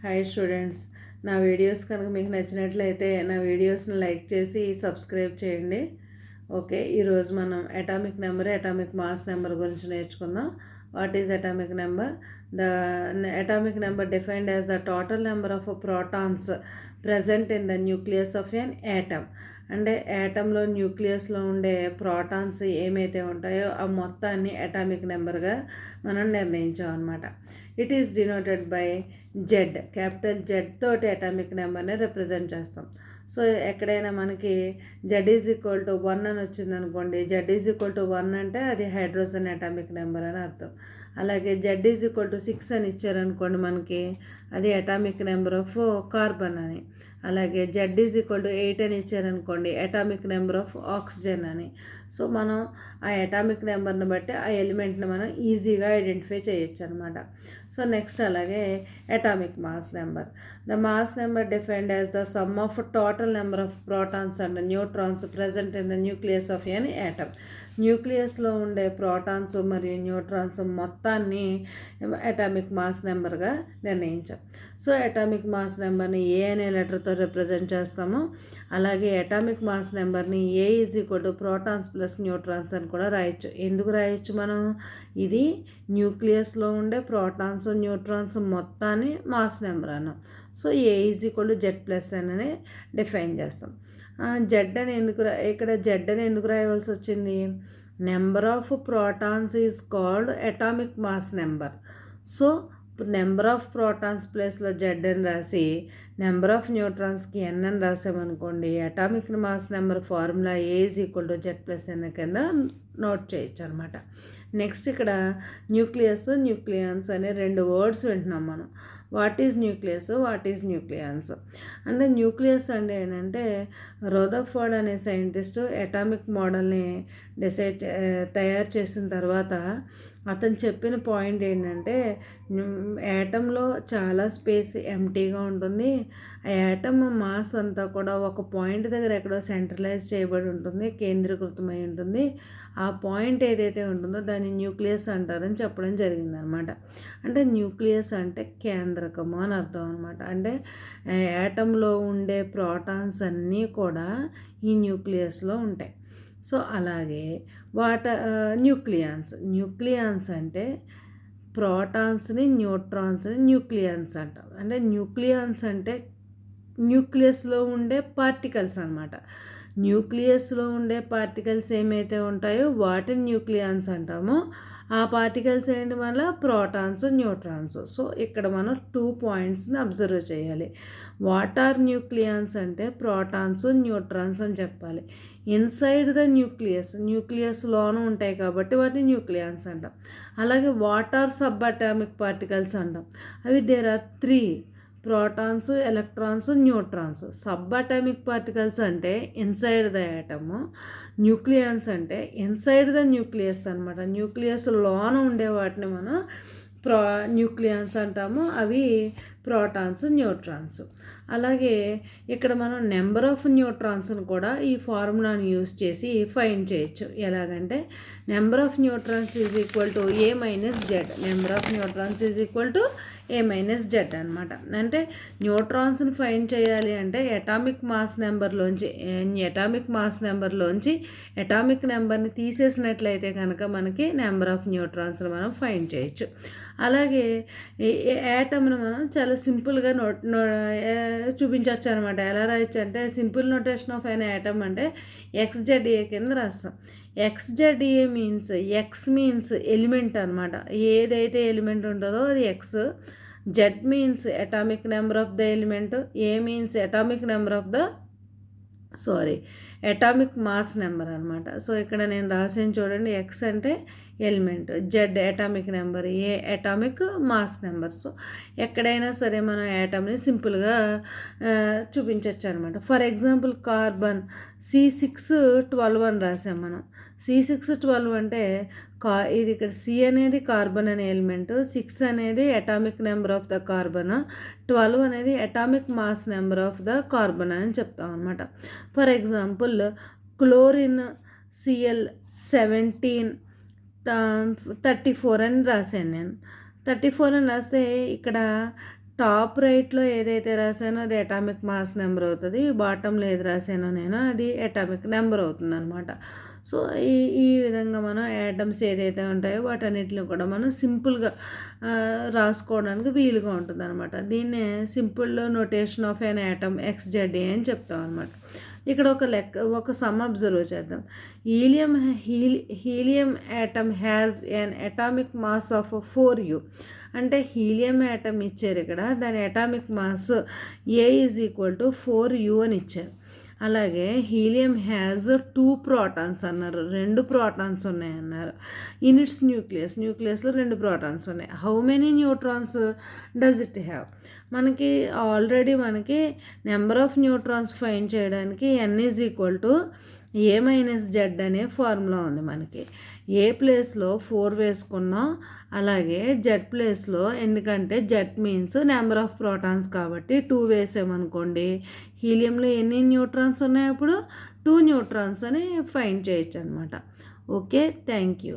Hi students, నా videos కనుక మీకు నచ్చినట్లయితే నా వీడియోస్ని లైక్ చేసి సబ్స్క్రైబ్ చేయండి. ఓకే, ఈరోజు మనం atomic number, atomic mass number గురించి నేర్చుకుందాం. What is atomic number? The atomic number defined as the total number of protons present in the nucleus of an atom. అంటే యాటంలో న్యూక్లియస్లో ఉండే ప్రోటాన్స్ ఏమైతే ఉంటాయో ఆ మొత్తాన్ని అటామిక్ నెంబర్గా మనం నిర్ణయించాం అనమాట. It is denoted by Z, capital Z తోటి అటామిక్ నెంబర్ని రిప్రజెంట్ చేస్తాం. సో ఎక్కడైనా మనకి జెడ్ ఈజ్ ఈక్వల్ టు 1 అని వచ్చింది అనుకోండి, జెడ్ ఈజ్ ఈక్వల్ టు 1 అంటే అది హైడ్రోజన్ అటామిక్ నెంబర్ అని అర్థం. అలాగే జెడ్ ఈజ్ ఈక్వల్ టు 6 అని ఇచ్చారనుకోండి మనకి, అది అటామిక్ నెంబర్ ఆఫ్ కార్బన్ అని. అలాగే జెడ్ ఈజ్ ఈక్వల్ టు 8 అని ఇచ్చారనుకోండి, అటామిక్ నెంబర్ ఆఫ్ ఆక్సిజన్ అని. సో మనం ఆ అటామిక్ నెంబర్ని బట్టి ఆ ఎలిమెంట్ని మనం ఈజీగా ఐడెంటిఫై చేయొచ్చు అనమాట. సో నెక్స్ట్ అలాగే atomic mass number. The mass number defined as the sum of total number of protons and neutrons present in the nucleus of an atom. న్యూక్లియస్లో ఉండే ప్రోటాన్స్ మరియు న్యూట్రాన్స్ మొత్తాన్ని అటామిక్ మాస్ నెంబర్గా నిర్ణయించాం. So atomic mass నెంబర్ని A అనే లెటర్తో represent చేస్తాము. అలాగే అటామిక్ మాస్ నెంబర్ని A is equal to protons plus neutrons అని కూడా రాయొచ్చు. ఎందుకు రాయొచ్చు మనం? ఇది న్యూక్లియస్లో ఉండే ప్రోటాన్స్ న్యూట్రాన్స్ మొత్తాన్ని మాస్ నెంబర్ అన్నాం. So A is equal to Z plus అని డిఫైన్ చేస్తాం. జెడ్ అని ఇక్కడ జెడ్ అని ఎందుకు రాయవలసి వచ్చింది? Number of protons is called atomic mass number. So number of protons ప్లేస్లో జెడ్ అని రాసి నెంబర్ ఆఫ్ న్యూట్రాన్స్కి ఎన్ అని రాసామనుకోండి, atomic mass number formula A is equal to Z plus N కింద నోట్ చేయొచ్చు అనమాట. నెక్స్ట్ ఇక్కడ న్యూక్లియస్, న్యూక్లియన్స్ అనే రెండు వర్డ్స్ వింటున్నాం మనం. What is nucleus, what is nucleons? అంటే న్యూక్లియస్ అంటే ఏంటంటే, రదర్ఫోర్డ్ అనే సైంటిస్టు అటామిక్ మోడల్ని తయారు చేసిన తర్వాత అతను చెప్పిన పాయింట్ ఏంటంటే, యాటంలో చాలా స్పేస్ ఎంటీగా ఉంటుంది. ఆ యాటమ్ మాస్ అంతా కూడా ఒక పాయింట్ దగ్గర ఎక్కడో సెంట్రలైజ్ చేయబడి ఉంటుంది, కేంద్రీకృతమై ఉంటుంది. ఆ పాయింట్ ఏదైతే ఉంటుందో దాన్ని న్యూక్లియస్ అంటారని చెప్పడం జరిగిందనమాట. అంటే న్యూక్లియస్ అంటే కేంద్రకము అని అర్థం అనమాట. అంటే యాటంలో ఉండే ప్రోటాన్స్ అన్నీ కూడా ఈ న్యూక్లియస్లో ఉంటాయి. సో అలాగే న్యూక్లియన్స్ అంటే ప్రోటాన్స్ని న్యూట్రాన్స్ని న్యూక్లియన్స్ అంటాం. అంటే న్యూక్లియన్స్ అంటే న్యూక్లియస్లో ఉండే పార్టికల్స్ అనమాట. న్యూక్లియస్లో ఉండే పార్టికల్స్ ఏమైతే ఉంటాయో వాటిని న్యూక్లియన్స్ అంటామో. ఆ పార్టికల్స్ ఏంటి వల్ల ప్రోటాన్స్, న్యూట్రాన్స్. సో ఇక్కడ మనం 2 పాయింట్స్ని అబ్జర్వ్ చేయాలి. వాట్ ఆర్ న్యూక్లియన్స్ అంటే ప్రోటాన్స్, న్యూట్రాన్స్ అని చెప్పాలి. ఇన్సైడ్ ద న్యూక్లియస్లోనూ ఉంటాయి కాబట్టి వాటిని న్యూక్లియన్స్ అంటాం. అలాగే what are sub atomic particles అంటాం. అవి there are 3: protons, electrons, neutrons. Sub atomic particles అంటే ఇన్సైడ్ ద యాటమ్. న్యూక్లియన్స్ అంటే ఇన్సైడ్ ద న్యూక్లియస్ అనమాట. న్యూక్లియస్ లోన ఉండే వాటిని మనం న్యూక్లియన్స్ అంటాము. అవి ప్రోటాన్స్, న్యూట్రాన్స్. అలాగే ఇక్కడ మనం నెంబర్ ఆఫ్ న్యూట్రాన్స్ని కూడా ఈ ఫార్ములాని యూజ్ చేసి ఫైండ్ చేయొచ్చు. ఎలాగంటే number of neutrons is equal to A minus Z. Number of neutrons is equal to A minus Z అనమాట. అంటే న్యూట్రాన్స్ని ఫైండ్ చేయాలి అంటే అటామిక్ మాస్ నెంబర్లోంచి అటామిక్ నెంబర్ని తీసేసినట్లయితే కనుక మనకి నెంబర్ ఆఫ్ న్యూట్రాన్స్ని మనం ఫైండ్ చేయొచ్చు. అలాగే యాటమ్ని మనం చాలా సింపుల్గా చూపించవచ్చు అనమాట. ఎలా రాయొచ్చు అంటే, simple notation of an atom అంటే XZA కింద రాస్తాం. XZA ఎక్స్ మీన్స్ ఎలిమెంట్ అనమాట. ఏదైతే ఎలిమెంట్ ఉంటుందో అది X. Z means atomic number of the element. A means atomic mass number అనమాట. సో ఇక్కడ నేను రాసిన చూడండి, ఎక్స్ అంటే ఎలిమెంట్, జెడ్ అటామిక్ నెంబర్, ఏ అటామిక్ మాస్ నెంబర్. సో ఎక్కడైనా సరే మనం యాటమ్ని సింపుల్గా చూపించవచ్చు అనమాట. ఫర్ ఎగ్జాంపుల్ కార్బన్ C612 అని రాసాం మనం. C612 అంటే ఇది ఇక్కడ C అనేది కార్బన్ అనే ఎలిమెంట్, 6 అనేది atomic number of the carbon, 12 అనేది atomic mass number of the carbon అని చెప్తాం అనమాట. ఫర్ ఎగ్జాంపుల్ క్లోరిన్ Cl1734 అని రాశాను నేను. 34 అని రాస్తే ఇక్కడ టాప్ రైట్లో ఏదైతే రాశానో అది అటామిక్ మాస్ నెంబర్ అవుతుంది, బాటంలో ఏది రాశానో నేను అది అటామిక్ నెంబర్ అవుతుంది అనమాట. సో ఈ విధంగా మనం యాటమ్స్ ఏదైతే ఉంటాయో వాటన్నిటిని కూడా మనం సింపుల్గా రాసుకోవడానికి వీలుగా ఉంటుంది అనమాట. దీన్నే simple notation of an atom XZA అని చెప్తాం అనమాట. ఇక్కడ ఒక సమ్ అబ్జర్వ్ చేద్దాం. Helium atom has an atomic mass of 4U. అంటే హీలియం యాటమ్ ఇచ్చారు ఇక్కడ, దాని అటామిక్ మాస్ A = 4U అని ఇచ్చారు. అలాగే హీలియం హ్యాజ్ 2 ప్రోటాన్స్ అన్నారు, 2 ప్రోటాన్స్ ఉన్నాయన్నారు. ఇన్ ఇట్స్ న్యూక్లియస్లో 2 ప్రోటాన్స్ ఉన్నాయి. How many neutrons does it have? మనకి already number of neutrons find చేయడానికి N = A-Z అనే ఫార్ములా ఉంది. మనకి ఏ ప్లేస్లో 4 వేసుకున్నాం, అలాగే జెడ్ ప్లేస్లో, ఎందుకంటే Z means number of protons కాబట్టి 2 వేసామనుకోండి, హీలియంలో ఎన్ని న్యూట్రాన్స్ ఉన్నాయి, అప్పుడు 2 న్యూట్రాన్స్ అని ఫైండ్ చేయొచ్చు అనమాట. Okay, thank you.